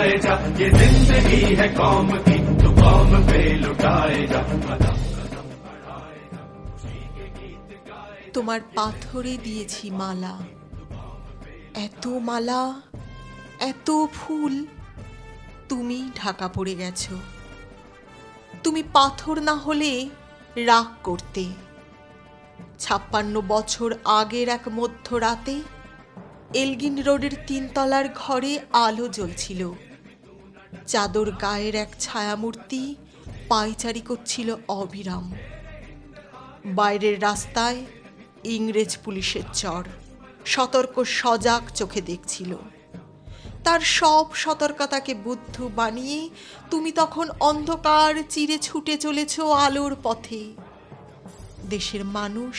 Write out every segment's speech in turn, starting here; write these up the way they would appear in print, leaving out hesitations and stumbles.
लुटाए जा, ये जिंदगी है कौम की, तू कौम पे लुटाए जा। তোমার পাথরে দিয়েছি মালা, এত মালা, এত ফুল, তুমি ঢাকা পড়ে গেছো। তুমি পাথর না হলে রাগ করতে। 56 বছর আগের এক মধ্যরাতে এলগিন রোডের 3 তলার ঘরে আলো জ্বলছিল। চাদর গায়ের এক ছায়ামূর্তি পায়চারি করছিল অবিরাম। বাইরের রাস্তায় ইংরেজ পুলিশের চড় সতর্ক সজাগ চোখে দেখছিল। তার সব সতর্কতাকে বুদ্ধ বানিয়ে তুমি তখন অন্ধকার চিরে ছুটে চলেছ আলোর পথে। দেশের মানুষ,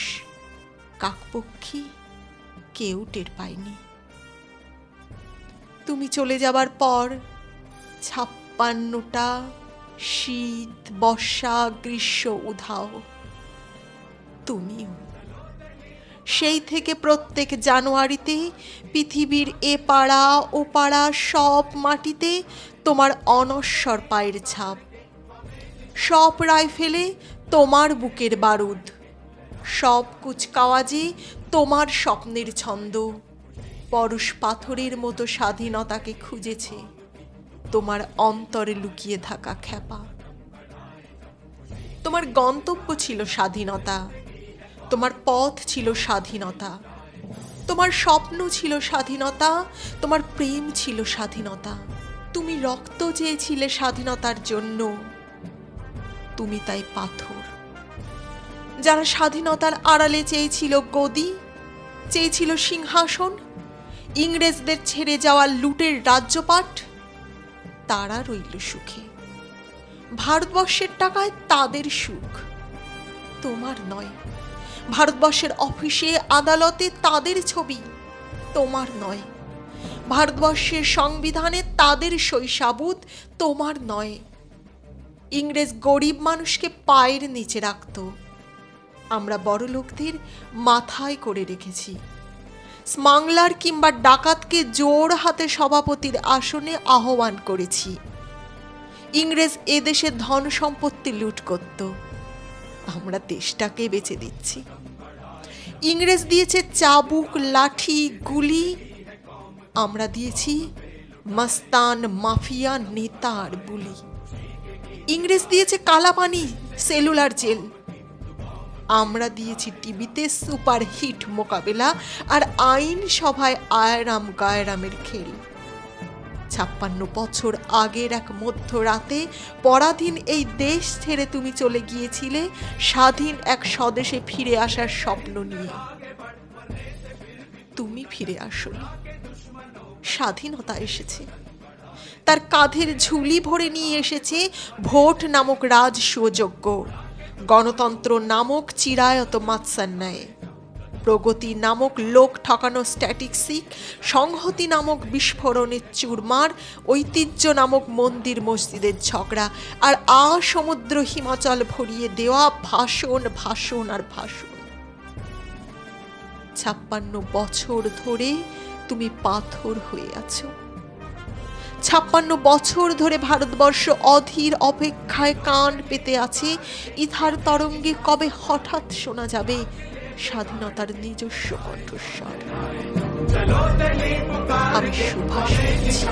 কাকপক্ষী কেউ টের পায়নি। তুমি চলে যাবার পর 56টা শীত, বর্ষা, গ্রীষ্ম উধাও। তুমিও সেই থেকে প্রত্যেক জানুয়ারিতে পৃথিবীর এ পাড়া ও পাড়া সব মাটিতে তোমার অনশ্বর পায়ের ছাপ। সব রাইফেলে তোমার বুকের বারুদ, সব কুচকাওয়াজে তোমার স্বপ্নের ছন্দ। পরশ পাথরের মতো স্বাধীনতাকে খুঁজেছে তোমার অন্তরে লুকিয়ে থাকা খ্যাপা। তোমার গন্তব্য ছিল স্বাধীনতা, তোমার পথ ছিল স্বাধীনতা, তোমার স্বপ্ন ছিল স্বাধীনতা, তোমার প্রেম ছিল স্বাধীনতা। তুমি রক্ত চেয়েছিলে স্বাধীনতার জন্য, তুমি তাই পাথর। যারা স্বাধীনতার আড়ালে চেয়েছিল গদি, চেয়েছিল সিংহাসন, ইংরেজদের ছেড়ে যাওয়া লুটের রাজ্যপাট, তারা রইল সুখে। ভারতবর্ষের টাকায় তাদের সুখ, তোমার নয়। ভারতবর্ষের অফিসে আদালতে তাদের ছবি, তোমার নয়। ভারতবর্ষের সংবিধানে তাদের শৈশাবুত, তোমার নয়। ইংরেজ গরিব মানুষকে পায়ের নিচে রাখত, আমরা বড় লোকদের মাথায় করে রেখেছি। স্মাগলার কিংবা ডাকাতকে জোর হাতে সভাপতির আসনে আহ্বান করেছি। ইংরেজ এদেশে ধন সম্পত্তি লুট করত, আমরা দেশটাকে বেচে দিচ্ছি। ইংরেজ দিয়েছে চাবুক, লাঠি, গুলি, আমরা দিয়েছি মস্তান, মাফিয়া, নেতার বুলি। ইংরেজ দিয়েছে কালাপানি, সেলুলার জেল, আমরা দিয়েছি টিভিতে সুপারহিট মোকাবেলা আর আইন সভায় আয়রাম গায়রামের খেল। 56 বছর আগের এক মধ্যরাতে পরাধীন এই দেশ ছেড়ে তুমি চলে গিয়েছিলে স্বাধীন এক স্বদেশে ফিরে আসার স্বপ্ন নিয়ে। তুমি ফিরে আসোনি, স্বাধীনতা এসেছে। তার কাঁধের ঝুলি ভরে নিয়ে এসেছে ভোট নামক রাজসুযোগ্য, গণতন্ত্র নামক চিরায়ত মাৎসান্যায়, প্রগতি নামক লোক ঠকানো স্ট্যাটিক্সিক, সংহতি নামক বিস্ফোরণের চুরমার, ঐতিহ্য নামক মন্দির মসজিদের ঝগড়া, আর সমুদ্র হিমাচল ভরিয়ে দেওয়া ভাষণ, ভাষণ আর ভাষণ। 56 বছর ধরে তুমি পাথর হয়ে আছো। 56 বছর ধরে ভারতবর্ষ অধীর অপেক্ষায় কান পেতে আছে ইথার তরঙ্গে কবে হঠাৎ শোনা যাবে স্বাধীনতার নিজস্ব কণ্ঠস্বর। আমি সুভাষ বলছি।